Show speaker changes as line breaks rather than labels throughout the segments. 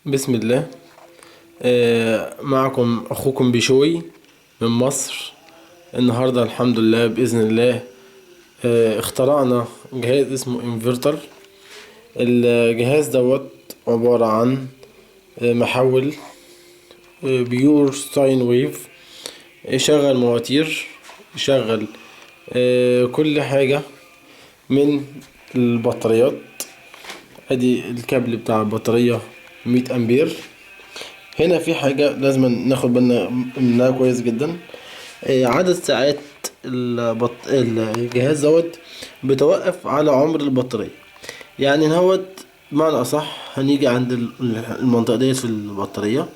بسم الله. معكم أخوكم بشوي من مصر. النهاردة الحمد لله بإذن الله اخترعنا جهاز اسمه انفرتر. الجهاز دوت عبارة عن محول بيور ساين ويف، يشغل مواتير، يشغل كل حاجة من البطاريات. ادي الكابل بتاع البطارية 100 امبير. هنا في حاجة لازم ناخد بالنا منها كويس جدا. عدد ساعات الجهاز دوت بتوقف على عمر البطارية. يعني هوت بمعنى أصح هنيجي عند المنطقة ديت في البطارية،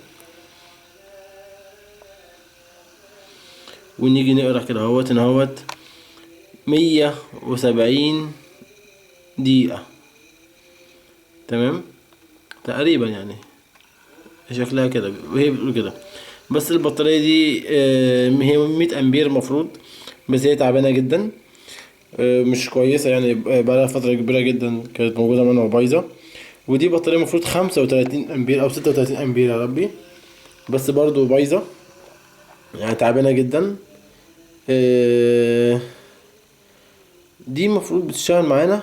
ونيجي نقرا كده هوت هنا هوت 170 دقيقة. تمام، تقريبا يعني شكلها كده وهي بتقول كده. بس البطارية دي هي 100 امبير المفروض، بس هي تعبانة جدا، مش كويسة يعني. بقالها فترة كبيرة جدا كانت موجودة معانا وبايظة. ودي بطارية المفروض 35 امبير او 36 امبير يا ربي، بس برضو بايظة يعني تعبانة جدا. آه، دي المفروض بتشتغل معانا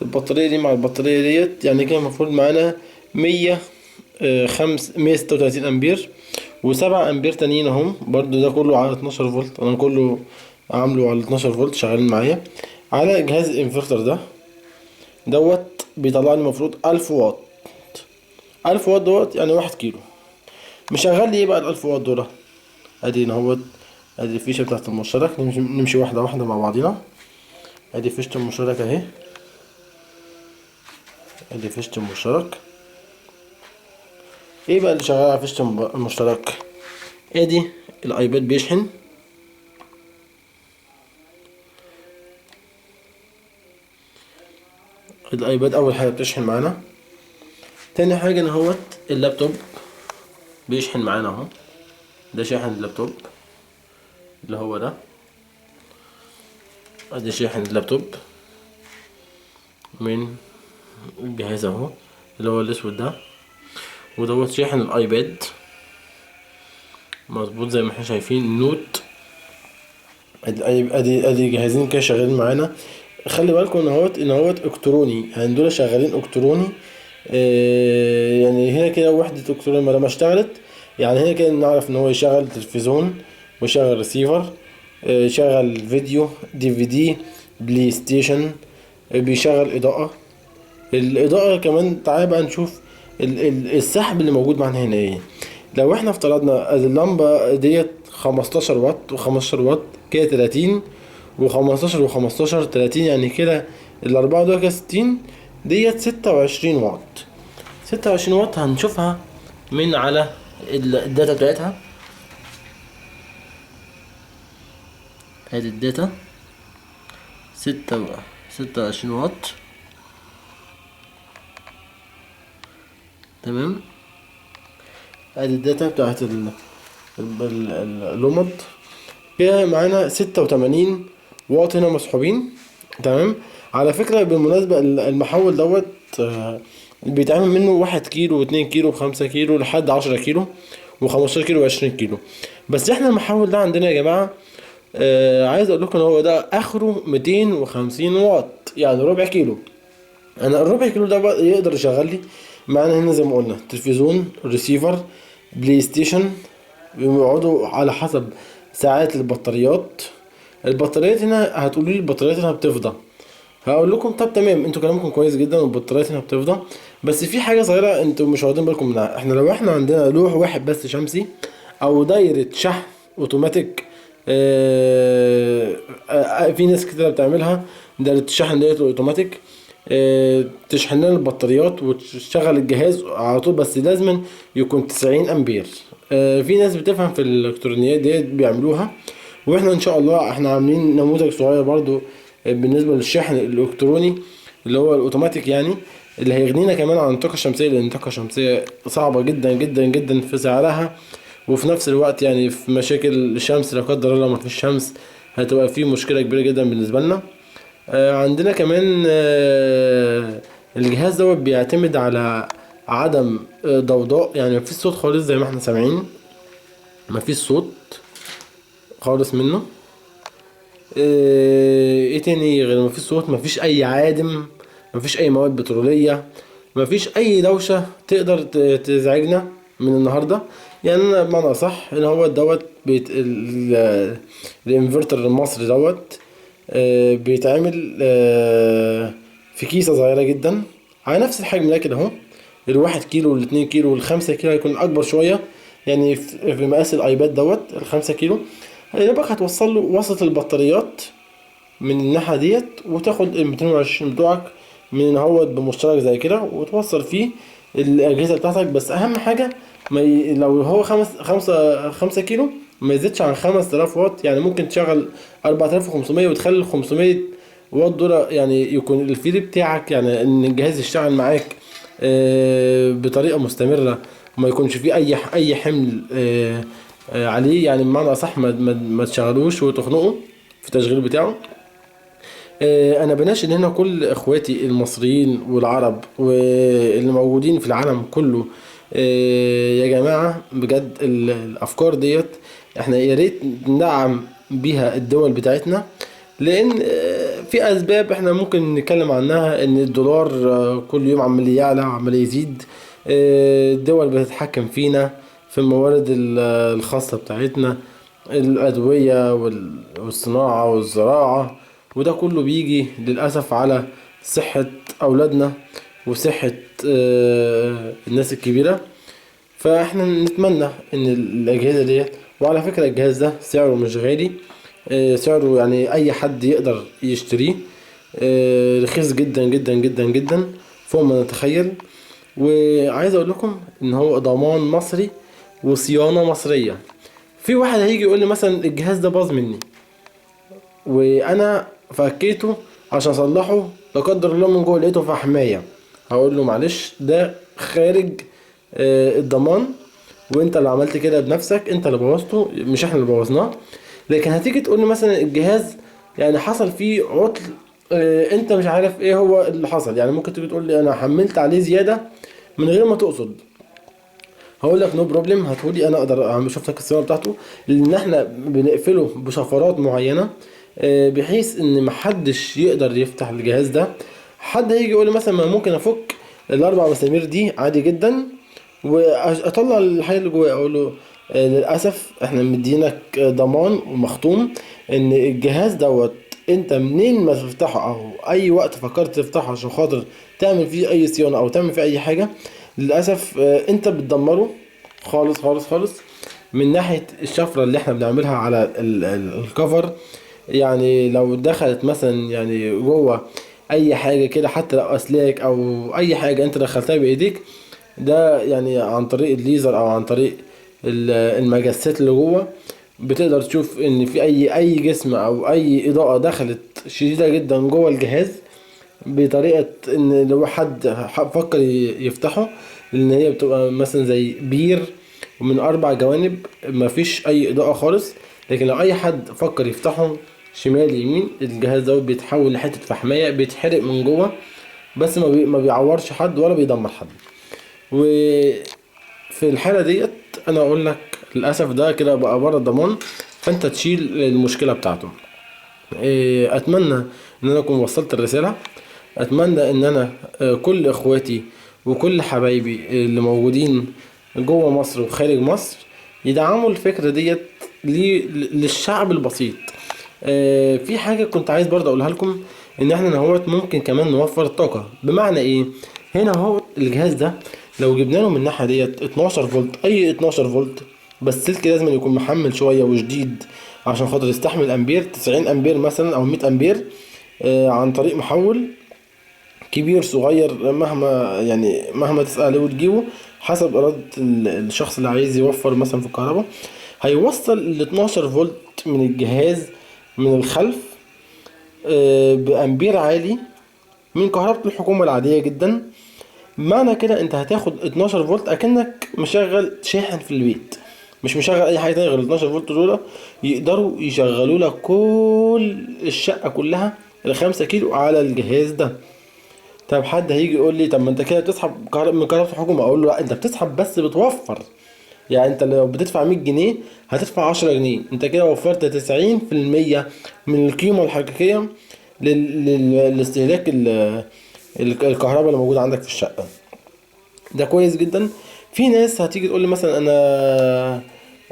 البطارية دي مع البطارية ديت، يعني كان المفروض معانا 136 امبير وسبعة امبير تانيين اهم. برضو ده كله على 12 فولت، انا كله عامله على 12 فولت شغالين معايا على جهاز الانفرتر ده. دوت بيطلع لي المفروض 1000 واط. 1000 واط دوت يعني 1 كيلو. مشغل لي ايه بقى ال1000 واط دول؟ ادي هنا اهوت، ادي الفيشه بتاعت المشترك. نمشي واحده واحده مع بعضينا. ادي فيشه المشترك اهي، ادي فيشه المشترك. ايه بقى اللي شغال على فيشه المشترك؟ ادي الايباد بيشحن، الايباد اول حاجه بتشحن معانا. تاني حاجه ان هوت اللابتوب بيشحن معانا اهو. ده شاحن اللابتوب اللي هو ده، ادي شاحن اللابتوب من الجهاز اهو اللي هو الاسود ده. ودوت شاحن الايباد مظبوط زي ما احنا شايفين النوت. ادي جهازين كده شغالين معانا. خلي بالكم ان هوت الكتروني، يعني دول شغالين الكتروني. يعني هنا كده وحدة الكتروني لما اشتغلت، يعني هنا كده نعرف ان هو يشغل تلفزيون ويشغل ريسيفر، يشغل فيديو دي في دي، بلاي ستيشن، بيشغل اضاءة. الاضاءة كمان تعالى بقى نشوف السحب اللي موجود معانا هنا ايه. لو احنا افترضنا اللمبة ديت 15 واط و15 واط كده 30، و15 و15 30، يعني كده الأربعة دول كده 60. ديت 26 واط. 26 واط هنشوفها من على الداتا بتاعتها. ادي الداتا 26 واط. تمام، ادي الداتا بتاعت اللمض كده معانا 86 واط هنا مسحوبين. تمام. على فكرة بالمناسبة المحول دوت بيتعمل منه 1 كيلو و2 كيلو و5 كيلو لحد 10 كيلو و15 كيلو و20 كيلو. بس احنا المحول ده عندنا يا جماعة، عايز اقول لكم ان هو ده اخره 250 واط، يعني ربع كيلو. انا الربع كيلو ده بقى يقدر يشغل لي معانا هنا زي ما قلنا تلفزيون، ريسيفر، بلاي ستيشن. بيقعدوا على حسب ساعات البطاريات. البطاريات هنا هتقولوا لي البطاريات هنا بتفضى. هقول لكم طب تمام، انتوا كلامكم كويس جدا والبطاريات هنا بتفضى، بس في حاجه صغيره انتوا مش واخدين بالكم منها. احنا لو احنا عندنا لوح واحد بس شمسي او دايره شحن اوتوماتيك، في ناس كتير بتعملها دايره الشحن ديت اوتوماتيك، تشحن لنا البطاريات وتشغل الجهاز على طول، بس لازم يكون 90 امبير. في ناس بتفهم في الالكترونيات ديت بيعملوها، واحنا ان شاء الله احنا عاملين نموذج صغير برضو بالنسبه للشحن الالكتروني اللي هو الاوتوماتيك، يعني اللي هيغنينا كمان عن الطاقه الشمسيه، لان الطاقه الشمسيه صعبه جدا جدا جدا في سعرها، وفي نفس الوقت يعني في مشاكل الشمس لا قدر الله ما فيش شمس هتبقى في مشكله كبيره جدا بالنسبه لنا. عندنا كمان الجهاز دوت بيعتمد على عدم ضوضاء، يعني مفيش صوت خالص زي ما احنا سامعين، مفيش صوت خالص منه. ايه تاني غير مفيش صوت؟ مفيش اي عادم، مفيش اي مواد بترولية، مفيش اي دوشة تقدر تزعجنا من النهاردة. يعني انا بمعنى صح ان هو دوت الانفرتر المصري دوت بيتعمل في كيسة صغيرة جدا على نفس الحجم ده كده اهو. الواحد كيلو والاتنين كيلو والخمسة كيلو هيكون اكبر شوية، يعني في مقاس الايباد دوت الخمسة كيلو. يا دوبك هتوصل له وسط البطاريات من الناحية ديت، وتاخد ال 220 بتوعك من هو بمشترك زي كده وتوصل فيه الأجهزة بتاعتك. بس أهم حاجة لو هو خمسة كيلو ما يزيدش عن 5000 واط. يعني ممكن تشغل 4500 وتخلي ال 500 واط دول يعني يكون الفيد بتاعك، يعني إن الجهاز يشتغل معاك بطريقة مستمرة، وما يكونش فيه أي حمل عليه. يعني بمعنى أصح ما تشغلوش وتخنقه في التشغيل بتاعه. انا بناشد هنا كل اخواتي المصريين والعرب واللي موجودين في العالم كله، يا جماعة بجد الافكار ديت احنا يا ريت ندعم بيها الدول بتاعتنا. لان في اسباب احنا ممكن نتكلم عنها، ان الدولار كل يوم عمال يعلى عمال يزيد. الدول بتتحكم فينا في الموارد الخاصة بتاعتنا، الأدوية والصناعة والزراعة. وده كله بيجي للأسف على صحة أولادنا وصحة الناس الكبيرة. فاحنا نتمنى ان الأجهزة ديت، وعلى فكرة الجهاز ده سعره مش غالي، سعره يعني أي حد يقدر يشتريه، رخيص جدا جدا جدا جدا فوق ما نتخيل. وعايز أقول لكم إن هو ضمان مصري وصيانة مصرية. في واحد هيجي يقول لي مثلا الجهاز ده باظ مني وانا فكيته عشان اصلحه، لا قدر الله من جوه لقيته في حمايه، هقول له معلش ده خارج الضمان، وانت اللي عملت كده بنفسك، انت اللي بوظته مش احنا اللي بوظناه. لكن هتيجي تقول لي مثلا الجهاز يعني حصل فيه عطل، انت مش عارف ايه هو اللي حصل. يعني ممكن تيجي تقول لي انا حملت عليه زياده من غير ما تقصد، هقول لك نو بروبلم، هتقولي انا اقدر اعمل شوف لك الصيانه بتاعته. لان احنا بنقفله بشفرات معينه بحيث ان محدش يقدر يفتح الجهاز ده. حد هيجي يقول لي مثلا ما ممكن افك الاربع مسامير دي عادي جدا واطلع الحاجه اللي جواه، اقول له للاسف احنا مدينك ضمان ومختوم ان الجهاز دوت انت منين ما تفتحه او اي وقت فكرت تفتحه عشان خاطر تعمل فيه اي صيانه او تعمل فيه اي حاجه، للاسف انت بتدمره خالص خالص خالص. من ناحيه الشفره اللي احنا بنعملها على الكفر، يعني لو دخلت مثلا يعني جوه اي حاجه كده، حتى لو اسلاك او اي حاجه انت دخلتها بايديك، ده يعني عن طريق الليزر او عن طريق المجسات اللي جوه بتقدر تشوف ان في اي جسم او اي اضاءه دخلت شديده جدا جوه الجهاز، بطريقة ان لو حد فكر يفتحه. لان هي بتبقى مثلا زي بير ومن 4 جوانب مفيش اي اضاءة خالص. لكن لو اي حد فكر يفتحه شمال يمين، الجهاز ده بيتحول لحتة فحمية بيتحرق من جوه، بس ما بيعورش حد ولا بيدمر حد. وفي الحالة ديت انا اقول لك للاسف ده كده بقى بره الضمان، فانت تشيل المشكلة بتاعته. اتمنى ان انا اكون وصلت الرسالة. اتمنى ان انا كل اخواتي وكل حبايبي اللي موجودين جوه مصر وخارج مصر يدعموا الفكرة ديت للشعب البسيط. في حاجة كنت عايز برضه اقولها لكم، ان احنا نهوت ممكن كمان نوفر الطاقة. بمعنى ايه؟ هنا هو الجهاز ده لو جبنا له من الناحية ديت 12 فولت، اي 12 فولت، بس السلك لازم يكون محمل شوية وشديد عشان خاطر يستحمل امبير 90 امبير مثلا او 100 امبير، عن طريق محول كبير صغير، مهما تسأل عليه وتجيبه حسب إرادة الشخص اللي عايز يوفر مثلا في الكهرباء. هيوصل ال 12 فولت من الجهاز من الخلف بأمبير عالي من كهرباء الحكومة العادية جدا. معنى كده انت هتاخد 12 فولت اكنك مشغل شاحن في البيت، مش مشغل اي حاجة تانية غير ال 12 فولت دول. يقدروا يشغلوا لك كل الشقة كلها ال 5 كيلو على الجهاز ده. طب حد هيجي يقول لي طب ما انت كده بتسحب من كهرباء الحكومة، اقول له لا، انت بتسحب بس بتوفر. يعني انت لو بتدفع 100 جنيه هتدفع 10 جنيه، انت كده وفرت 90% من القيمة الحقيقية لاستهلاك الكهرباء اللي موجودة عندك في الشقة. ده كويس جدا. في ناس هتيجي تقول لي مثلا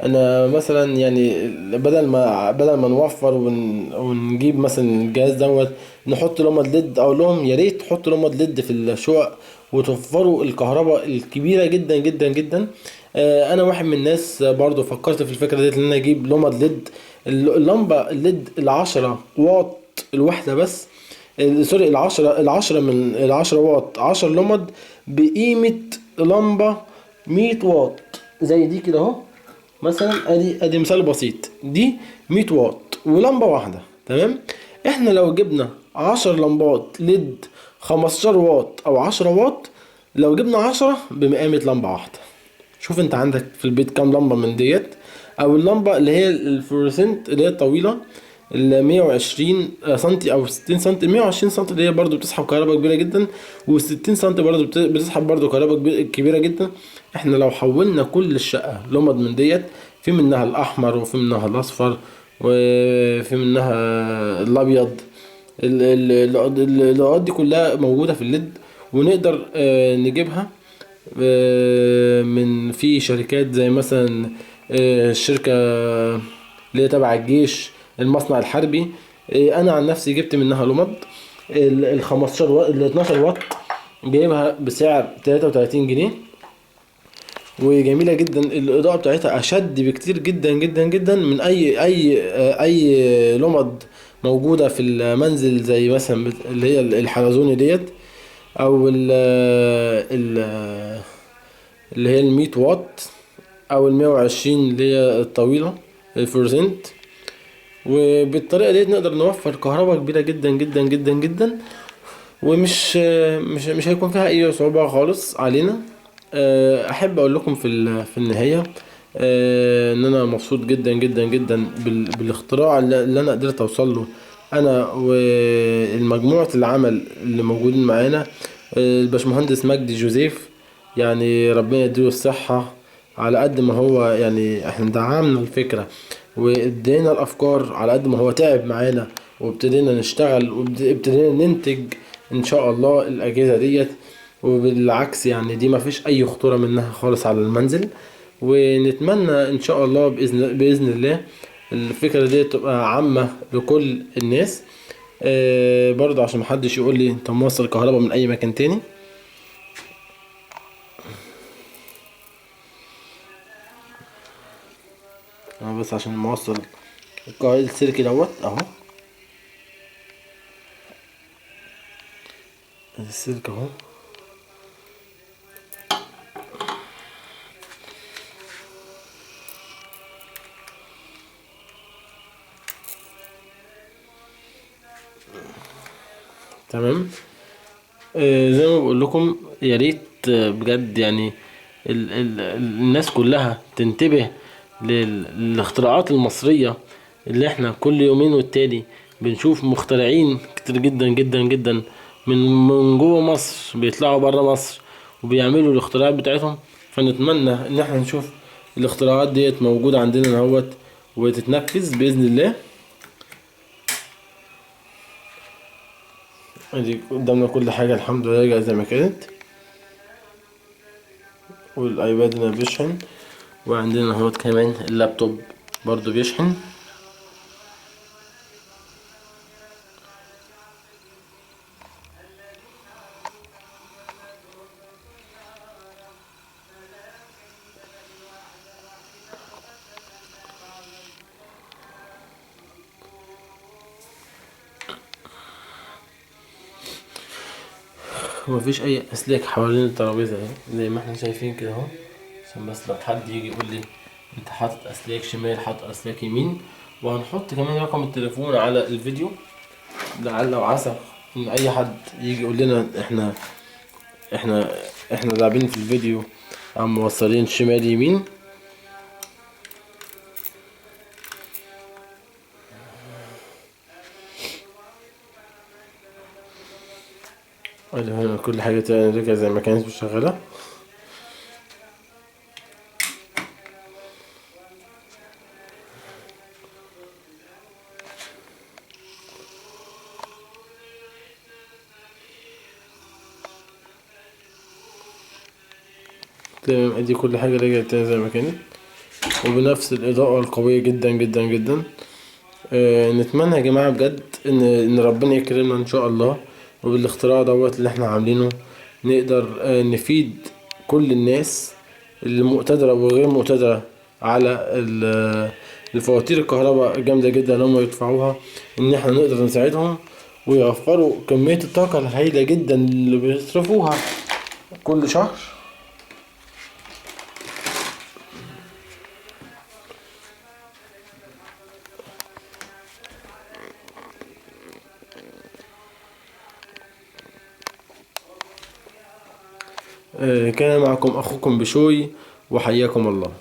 انا مثلا يعني بدل ما نوفر ونجيب مثلا الجهاز دوت نحط لمبة ليد. اقول لهم يا ريت تحطوا لمبة ليد في الشقق وتوفروا الكهرباء الكبيرة جدا جدا جدا. انا واحد من الناس برضو فكرت في الفكرة ديت ان انا اجيب لمبة ليد. اللمبة الليد ال10 واط الواحدة بس، سوري، العشرة واط 10 لمض بقيمة لمبة 100 واط زي دي كده اهو. مثلا ادي مثال بسيط، دي 100 واط ولمبة واحدة. تمام. احنا لو جبنا 10 لمبات ليد 15 واط او 10 واط، لو جبنا 10 بمقامة لمبة واحدة. شوف انت عندك في البيت كام لمبة من ديت. او اللمبة اللي هي الفلورسنت اللي هي الطويلة، ال 120 سنتي او 60 سنتي. 120 سنتي اللي هي برضو بتسحب كهرباء كبيرة جدا، و60 سنتي برضو بتسحب برضو كهرباء كبيرة جدا. احنا لو حولنا كل الشقة لمض من ديت، في منها الاحمر وفي منها الاصفر وفي منها الابيض، الاضاءات دي كلها موجودة في الليد. ونقدر نجيبها من في شركات زي مثلا الشركة اللي هي تبع الجيش، المصنع الحربي. انا عن نفسي جبت منها لمض ال 15 واط، ال 12 واط جايبها بسعر 33 جنيه. وجميلة جدا، الإضاءة بتاعتها أشد بكتير جدا جدا جدا من أي لمض موجودة في المنزل، زي مثلا اللي هي الحلزوني ديت، أو اللي هي 100 واط، او ال 120 اللي هي الطويلة الفلورسنت. وبالطريقة دي نقدر نوفر كهرباء كبيرة جدا جدا جدا جدا، ومش مش هيكون فيها اي صعوبة خالص علينا. احب اقول لكم في النهاية ان انا مبسوط جدا جدا جدا بالاختراع اللي انا قدرت اوصل له، انا والمجموعة العمل اللي موجودين معانا. الباشمهندس مجدي جوزيف، يعني ربنا يديله الصحة. على قد ما هو يعني احنا دعمنا الفكرة وادينا الافكار، على قد ما هو تعب معانا وابتدينا نشتغل وابتدينا ننتج ان شاء الله الاجهزة ديت. وبالعكس يعني دي ما فيش اي خطورة منها خالص على المنزل. ونتمنى ان شاء الله باذن الله الفكرة دي تبقى عامة لكل الناس. برضه عشان محدش يقول لي انت موصل كهرباء من اي مكان تاني. انا بس عشان موصل القائد السلكي دوت اهو، السلك اهو. تمام. زي ما بقول لكم يا ريت بجد يعني الناس كلها تنتبه للاختراعات المصرية، اللي احنا كل يومين والتاني بنشوف مخترعين كتير جدا جدا جدا من جوه مصر بيطلعوا برا مصر وبيعملوا الاختراعات بتاعتهم. فنتمنى ان احنا نشوف الاختراعات ديت موجودة عندنا اهوت وتتنفذ بإذن الله. ادي قدامنا كل حاجة الحمد لله جاهزة زي ما كانت. والايباد هنا بيشحن، وعندنا اهوت كمان اللابتوب برضو بيشحن. ومفيش اي اسلاك حوالين الترابيزه اهي زي ما احنا شايفين كده اهو. عشان بس لو حد يجي يقول لي انت حاطط اسلاك شمال حاطط اسلاك يمين. وهنحط كمان رقم التليفون على الفيديو لعل وعسى ان اي حد يجي يقول لنا احنا احنا لاعبين في الفيديو عم موصلين شمال يمين. كل حاجة تاني رجع زي ما كانت مش شغالة. تمام، ادي كل حاجة رجعت تاني زي ما كانت، وبنفس الإضاءة القوية جدا جدا جدا. نتمنى يا جماعة بجد إن ربنا يكرمنا إن شاء الله، وبالاختراع دوت اللي احنا عاملينه نقدر نفيد كل الناس اللي مقتدرة وغير مقتدرة على الفواتير الكهرباء الجامدة جدا اللي هم يدفعوها، إن احنا نقدر نساعدهم ويوفروا كمية الطاقة الهائلة جدا اللي بيصرفوها كل شهر. كان معكم أخوكم بشوي، وحياكم الله.